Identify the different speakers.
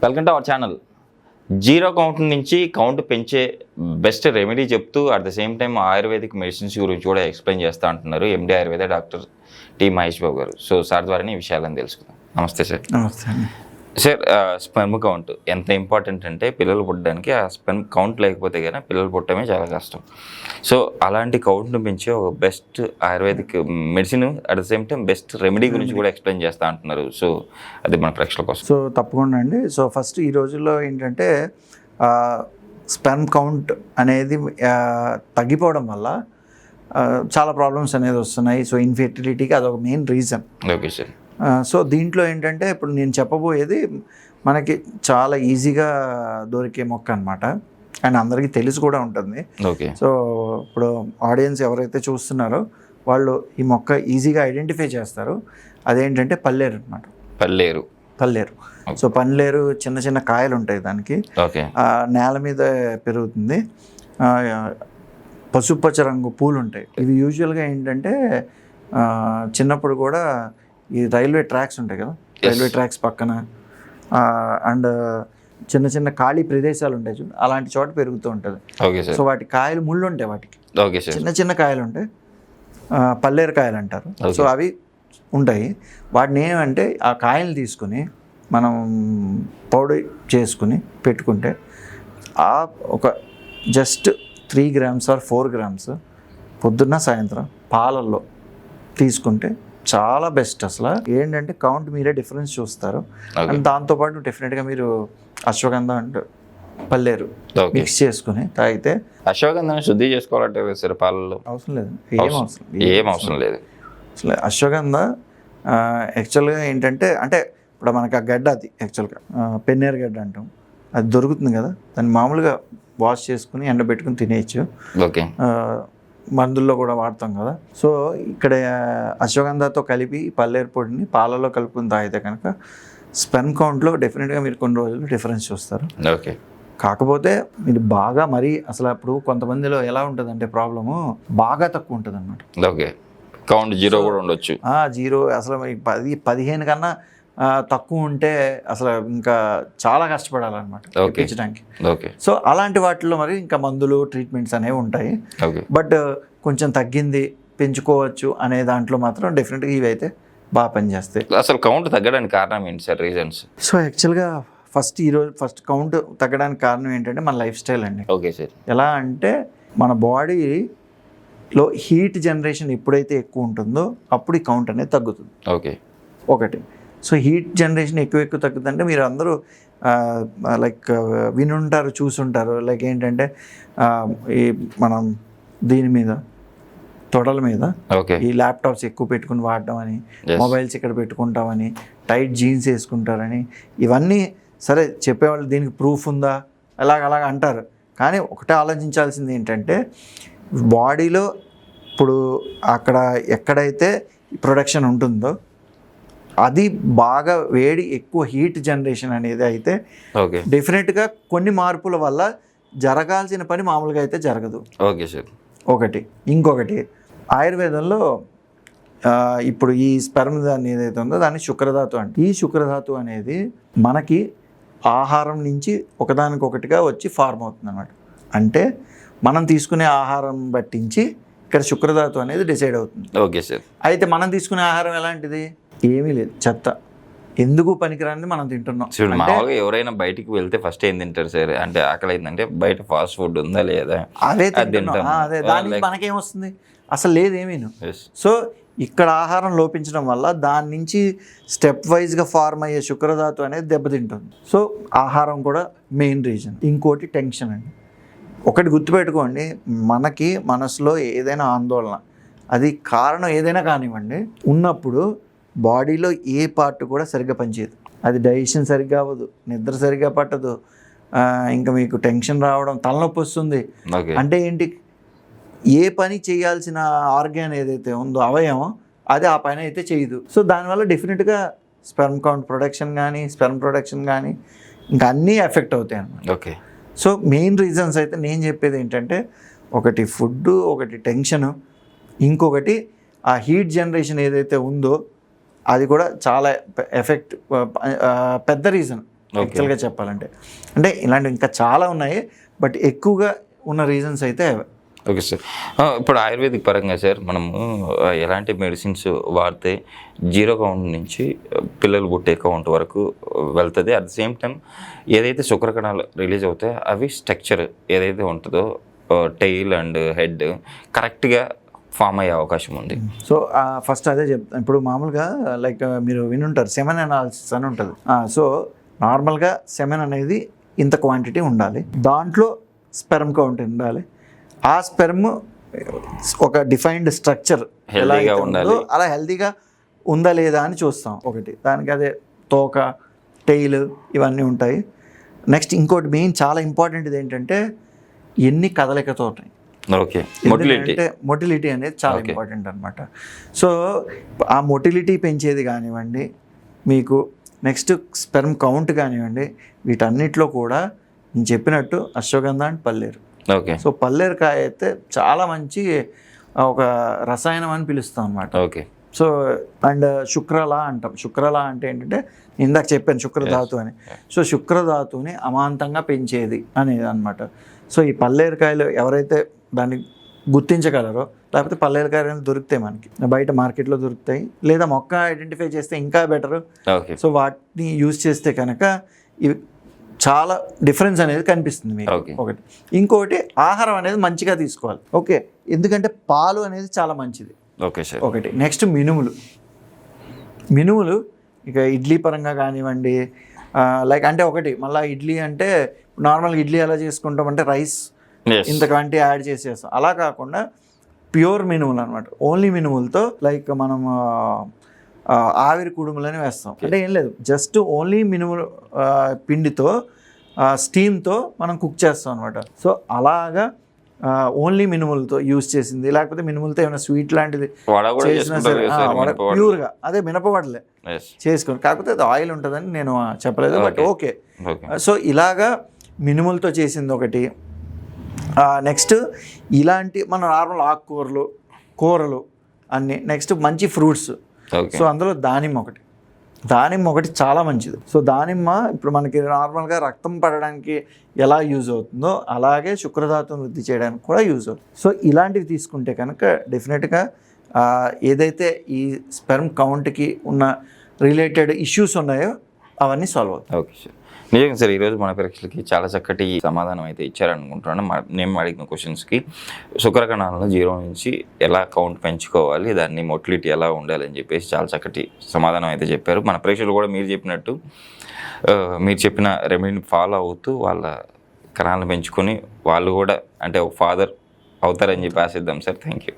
Speaker 1: Welcome to our channel. Zero count నుంచి count పెంచే best remedy చెప్తూ at the same time ayurvedic medicines గురించి కూడా ఎక్స్ప్లెయిన్ చేస్తూ అంటున్నారు ఎండి ఆయుర్వేద డాక్టర్ టి మహేష్ బాబు గారు. సో సార్ ద్వారానే ఈ విషయాలను తెలుసుకుందాం. నమస్తే సార్.
Speaker 2: నమస్తే
Speaker 1: సార్, స్పెర్మ్ కౌంట్ ఎంత ఇంపార్టెంట్ అంటే పిల్లలు పుట్టడానికి ఆ స్పెర్మ్ కౌంట్ లేకపోతే కానీ పిల్లలు పుట్టడమే చాలా కష్టం. సో అలాంటి కౌంట్ను పెంచే ఒక best ayurvedic medicine at the same time best remedy గురించి కూడా ఎక్స్ప్లెయిన్ చేస్తూ అంటున్నారు. సో అది మన ప్రేక్షకుల కోసం.
Speaker 2: సో తప్పకుండా అండి. సో ఫస్ట్ ఈ రోజుల్లో ఏంటంటే స్పెర్మ్ కౌంట్ అనేది తగ్గిపోవడం వల్ల చాలా ప్రాబ్లమ్స్ అనేది వస్తున్నాయి. సో ఇన్ఫెర్టిలిటీకి అదొక main reason.
Speaker 1: Okay sir.
Speaker 2: So దీంట్లో ఏంటంటే ఇప్పుడు నేను చెప్పబోయేది మనకి చాలా ఈజీగా దొరికే మొక్క అనమాట, అండ్ అందరికీ తెలిసి కూడా ఉంటుంది.
Speaker 1: ఓకే.
Speaker 2: సో ఇప్పుడు ఆడియన్స్ ఎవరైతే చూస్తున్నారో వాళ్ళు ఈ మొక్క ఈజీగా ఐడెంటిఫై చేస్తారు. అదేంటంటే పల్లేరు అనమాట. పల్లేరు. సో పల్లేరు చిన్న చిన్న కాయలు ఉంటాయి దానికి.
Speaker 1: ఓకే.
Speaker 2: నేల మీద పెరుగుతుంది. పసుపచ్చ రంగు పూలు ఉంటాయి. ఇవి యూజువల్గా ఏంటంటే చిన్నప్పుడు కూడా ఈ రైల్వే ట్రాక్స్ ఉంటాయి కదా, రైల్వే ట్రాక్స్ పక్కన అండ్ చిన్న చిన్న ఖాళీ ప్రదేశాలు ఉంటాయి చూడండి, అలాంటి చోట పెరుగుతూ ఉంటుంది. సో వాటి కాయలు ముళ్ళు ఉంటాయి, వాటికి చిన్న చిన్న కాయలు ఉంటాయి, పల్లేరు కాయలు అంటారు. సో అవి ఉంటాయి. వాటిని ఏమంటే ఆ కాయలు తీసుకుని మనం పౌడర్ చేసుకుని పెట్టుకుంటే ఒక జస్ట్ 3 grams or 4 grams పొద్దున్న సాయంత్రం పాలల్లో తీసుకుంటే చాలా బెస్ట్. అసలు ఏంటంటే కౌంట్ మీరే డిఫరెన్స్ చూస్తారు. అండ్ దాంతోపాటు డెఫినెట్గా మీరు అశ్వగంధ అండ్ పల్లేరు మిక్స్ చేసుకుని తాగితే.
Speaker 1: అశ్వగంధాన్ని శుద్ధి చేసుకోవాలంటే సార్ పాలల్లో
Speaker 2: అవసరం లేదు,
Speaker 1: ఏం అవసరం లేదు
Speaker 2: అసలు. అశ్వగంధ యాక్చువల్గా ఏంటంటే అంటే ఇప్పుడు మనకి ఆ గడ్డ, అది యాక్చువల్గా పెన్నేరు గడ్డ అంటాం, అది దొరుకుతుంది కదా, దాన్ని మామూలుగా వాష్ చేసుకుని ఎండబెట్టుకుని తినేయచ్చు.
Speaker 1: ఓకే.
Speaker 2: మందుల్లో కూడా వాడతాం కదా. సో ఇక్కడ అశ్వగంధతో కలిపి పల్లేరు పొడిని పాలలో కలుపుకుని తాగితే కనుక స్పెర్మ్ కౌంట్లో డెఫినెట్గా మీరు కొన్ని రోజులు డిఫరెన్స్ చూస్తారు.
Speaker 1: ఓకే.
Speaker 2: కాకపోతే మీరు బాగా మరీ అసలు అప్పుడు కొంతమందిలో ఎలా ఉంటుందంటే ప్రాబ్లము బాగా తక్కువ ఉంటుంది అనమాట.
Speaker 1: ఓకే. కౌంట్ జీరో కూడా ఉండొచ్చు.
Speaker 2: జీరో అసలు 10-15 కన్నా తక్కువ ఉంటే అసలు ఇంకా చాలా కష్టపడాలన్నమాట పెంచడానికి.
Speaker 1: ఓకే.
Speaker 2: సో అలాంటి వాటిల్లో మరి ఇంకా మందులు ట్రీట్మెంట్స్ అనేవి ఉంటాయి. బట్ కొంచెం తగ్గింది పెంచుకోవచ్చు అనే దాంట్లో మాత్రం డెఫినెట్గా ఇవి అయితే బాగా పనిచేస్తాయి.
Speaker 1: అసలు కౌంట్ తగ్గడానికి కారణం ఏంటి సార్, రీజన్స్?
Speaker 2: సో యాక్చువల్గా ఫస్ట్ కౌంట్ తగ్గడానికి కారణం ఏంటంటే మన లైఫ్ స్టైల్ అండి.
Speaker 1: Okay sir.
Speaker 2: ఎలా అంటే మన బాడీలో హీట్ జనరేషన్ ఎప్పుడైతే ఎక్కువ ఉంటుందో అప్పుడు ఈ కౌంట్ అనేది తగ్గుతుంది.
Speaker 1: ఓకే.
Speaker 2: ఒకటి. సో హీట్ జనరేషన్ ఎక్కువ తగ్గుతుందంటే మీరు అందరూ లైక్ వినుంటారు, చూసుంటారు. లైక్ ఏంటంటే ఈ మనం దీని మీద తొడల మీద ఈ ల్యాప్టాప్స్ ఎక్కువ పెట్టుకుని వాడడం అని, మొబైల్స్ ఇక్కడ పెట్టుకుంటామని, టైట్ జీన్స్ వేసుకుంటారని, ఇవన్నీ సరే చెప్పేవాళ్ళు దీనికి ప్రూఫ్ ఉందా అలాగ అంటారు. కానీ ఒకటే ఆలోచించాల్సింది ఏంటంటే బాడీలో ఇప్పుడు అక్కడ ఎక్కడైతే ప్రొడక్షన్ ఉంటుందో అది బాగా వేడి ఎక్కువ హీట్ జనరేషన్ అనేది అయితే డెఫినెట్గా కొన్ని మార్పుల వల్ల జరగాల్సిన పని మామూలుగా అయితే జరగదు.
Speaker 1: Okay sir.
Speaker 2: ఒకటి. ఇంకొకటి ఆయుర్వేదంలో ఇప్పుడు ఈ స్పెర్మ్ దాన్ని ఏదైతే ఉందో దాన్ని శుక్రధాతు అంటే, ఈ శుక్రధాతు అనేది మనకి ఆహారం నుంచి ఒకదానికొకటిగా వచ్చి ఫార్మ్ అవుతుంది అన్నమాట. అంటే మనం తీసుకునే ఆహారం బట్టించి ఇక్కడ శుక్రధాతు అనేది డిసైడ్ అవుతుంది.
Speaker 1: Okay sir.
Speaker 2: అయితే మనం తీసుకునే ఆహారం ఎలాంటిది? ఏమీ లేదు, చెత్త, ఎందుకు పనికిరానిది మనం తింటున్నాం.
Speaker 1: మామూలుగా ఎవరైనా బయటికి వెళ్తే ఫస్ట్ ఏం తింటారు సార్ అంటే, ఆకలి అయిందంటే బయట ఫాస్ట్ ఫుడ్ ఉందా లేదా
Speaker 2: అదే తింటున్నాం. అదే దానికి మనకేమొస్తుంది? అసలు లేదు, ఏమీను. సో ఇక్కడ ఆహారం లోపించడం వల్ల దాని నుంచి స్టెప్ వైజ్గా ఫార్మ్ అయ్యే శుక్రధాతు అనేది దెబ్బతింటుంది. సో ఆహారం కూడా మెయిన్ రీజన్. ఇంకోటి టెన్షన్ అండి. ఒకటి గుర్తుపెట్టుకోండి, మనకి మనసులో ఏదైనా ఆందోళన, అది కారణం ఏదైనా కానివ్వండి, ఉన్నప్పుడు బాడీలో ఏ పార్ట్ కూడా సరిగ్గా పనిచేయదు. అది డైజెషన్ సరిగ్గా అవ్వదు, నిద్ర సరిగ్గా పట్టదు, ఇంకా మీకు టెన్షన్ రావడం, తలనొప్పి వస్తుంది. అంటే ఏంటి? ఏ పని చేయాల్సిన ఆర్గాన్ ఏదైతే ఉందో అవయవం అది ఆ పని అయితే చేయదు. సో దానివల్ల డెఫినెట్గా స్పెర్మ్ కౌంట్ ప్రొడక్షన్ కానీ ఇంకా అన్నీ ఎఫెక్ట్ అవుతాయి అన్నమాట.
Speaker 1: ఓకే.
Speaker 2: సో మెయిన్ రీజన్స్ అయితే నేను చెప్పేది ఏంటంటే, ఒకటి ఫుడ్, ఒకటి టెన్షను, ఇంకొకటి ఆ హీట్ జనరేషన్ ఏదైతే ఉందో అది కూడా చాలా పెద్ద రీజన్ యాక్చువల్గా చెప్పాలంటే. అంటే ఇలాంటివి ఇంకా చాలా ఉన్నాయి, బట్ ఎక్కువగా ఉన్న రీజన్స్ అయితే అవే.
Speaker 1: Okay sir. ఇప్పుడు ఆయుర్వేదిక్ పరంగా సార్ మనము ఎలాంటి మెడిసిన్స్ వాడితే జీరో కౌంట్ నుంచి పిల్లలు పుట్టే కౌంట్ వరకు వెళ్తుంది, అట్ ద సేమ్ టైం ఏదైతే శుక్రకణాలు రిలీజ్ అవుతాయో అవి స్ట్రక్చర్ ఏదైతే ఉంటుందో టెయిల్ అండ్ హెడ్ కరెక్ట్గా ఫామ్ అయ్యే అవకాశం ఉంది.
Speaker 2: సో ఫస్ట్ అదే చెప్తాను. ఇప్పుడు మామూలుగా లైక్ మీరు వినుంటారు సెమెన్ అనాలిసిస్ అని ఉంటుంది. సో నార్మల్గా సెమెన్ అనేది ఇంత క్వాంటిటీ ఉండాలి, దాంట్లో స్పెర్మ్ కౌంట్ ఉండాలి, ఆ స్పెర్మ్ ఒక డిఫైన్డ్ స్ట్రక్చర్
Speaker 1: హెల్దీగా ఉండాలి,
Speaker 2: అలా హెల్దీగా ఉందా లేదా అని చూస్తాం. ఒకటి దానికి అదే తోక, టెయిల్ ఇవన్నీ ఉంటాయి. నెక్స్ట్ ఇంకోటి మెయిన్ చాలా ఇంపార్టెంట్ ఏంటంటే ఎన్ని కదలికతో ఉన్నాయి.
Speaker 1: ఓకే,
Speaker 2: అంటే మొటిలిటీ అనేది చాలా ఇంపార్టెంట్ అనమాట. సో ఆ మొటిలిటీ పెంచేది కానివ్వండి, మీకు నెక్స్ట్ స్పెర్మ్ కౌంట్ కానివ్వండి, వీటన్నిటిలో కూడా నేను చెప్పినట్టు అశ్వగంధ అండ్ పల్లేరు.
Speaker 1: ఓకే.
Speaker 2: సో పల్లేరుకాయ అయితే చాలా మంచి ఒక రసాయనం అని పిలుస్తాం అనమాట.
Speaker 1: ఓకే.
Speaker 2: సో అండ్ శుక్రల అంటాం. శుక్రల అంటే ఏంటంటే ఇందాక చెప్పాను శుక్రధాతు అని. సో శుక్రధాతుని అమాంతంగా పెంచేది అనేది అనమాట. సో ఈ పల్లేరుకాయలు ఎవరైతే దాన్ని గుర్తించగలరో, లేకపోతే పల్లేరుకాయలు దొరుకుతాయి మనకి బయట మార్కెట్లో దొరుకుతాయి, లేదా మొక్క ఐడెంటిఫై చేస్తే ఇంకా బెటరు. సో వాటిని యూజ్ చేస్తే కనుక ఇవి చాలా డిఫరెన్స్ అనేది కనిపిస్తుంది మీకు. ఒకటి. ఇంకోటి ఆహారం అనేది మంచిగా తీసుకోవాలి. ఓకే, ఎందుకంటే పాలు అనేది చాలా మంచిది.
Speaker 1: Okay sir.
Speaker 2: ఒకటి. నెక్స్ట్ మినుములు ఇక ఇడ్లీ పరంగా కానివ్వండి, లైక్ అంటే ఒకటి మళ్ళీ ఇడ్లీ అంటే నార్మల్గా ఇడ్లీ ఎలా చేసుకుంటామంటే రైస్ ఇంత క్వాంటిటీ యాడ్ చేసేస్తాం. అలా కాకుండా ప్యూర్ మినుములు అనమాట. ఓన్లీ మినుములతో లైక్ మనం ఆవిరి కుడుములని వేస్తాం. అంటే ఏం లేదు, జస్ట్ ఓన్లీ మినుములు పిండితో స్టీమ్తో మనం కుక్ చేస్తాం అనమాట. సో అలాగా ఓన్లీ మినుములతో యూజ్ చేసింది, లేకపోతే మినుములతో ఏమైనా స్వీట్ లాంటిది చేసినా సరే ప్యూర్గా అదే మినపవడలే చేసుకోండి. కాకపోతే అది ఆయిల్ ఉంటుందని నేను చెప్పలేదు, బట్ ఓకే. సో ఇలాగా మినుములతో చేసింది ఒకటి. నెక్స్ట్ ఇలాంటి మన నార్మల్ ఆకుకూరలు, కూరలు అన్నీ. నెక్స్ట్ మంచి ఫ్రూట్స్. సో అందులో దానిమ్మ ఒకటి చాలా మంచిది. సో దానిమ్మ ఇప్పుడు మనకి నార్మల్గా రక్తం పడడానికి ఎలా యూజ్ అవుతుందో అలాగే శుక్రధాతుని వృద్ధి చేయడానికి కూడా యూజ్ అవుతుంది. సో ఇలాంటివి తీసుకుంటే కనుక డెఫినెట్గా ఏదైతే ఈ స్పెర్మ్ కౌంట్కి ఉన్న రిలేటెడ్ ఇష్యూస్ ఉన్నాయో అవన్నీ సాల్వ్ అవుతాయి.
Speaker 1: Okay sir. నిజంగా సార్ ఈరోజు మన పరీక్షలకి చాలా చక్కటి సమాధానం అయితే ఇచ్చారనుకుంటున్నాను. నేను అడిగిన క్వశ్చన్స్కి శుక్రకణాలను 0 నుంచి ఎలా కౌంట్ పెంచుకోవాలి, దాన్ని మొటిలిటీ ఎలా ఉండాలి అని చెప్పేసి చాలా చక్కటి సమాధానం అయితే చెప్పారు. మన ప్రేక్షకులు కూడా మీరు చెప్పినట్టు మీరు చెప్పిన రెమెడీని ఫాలో అవుతూ వాళ్ళ కణాలను పెంచుకొని వాళ్ళు కూడా అంటే ఒక ఫాదర్ అవుతారని చెప్పి ఆశిద్దాం సార్. Thank you.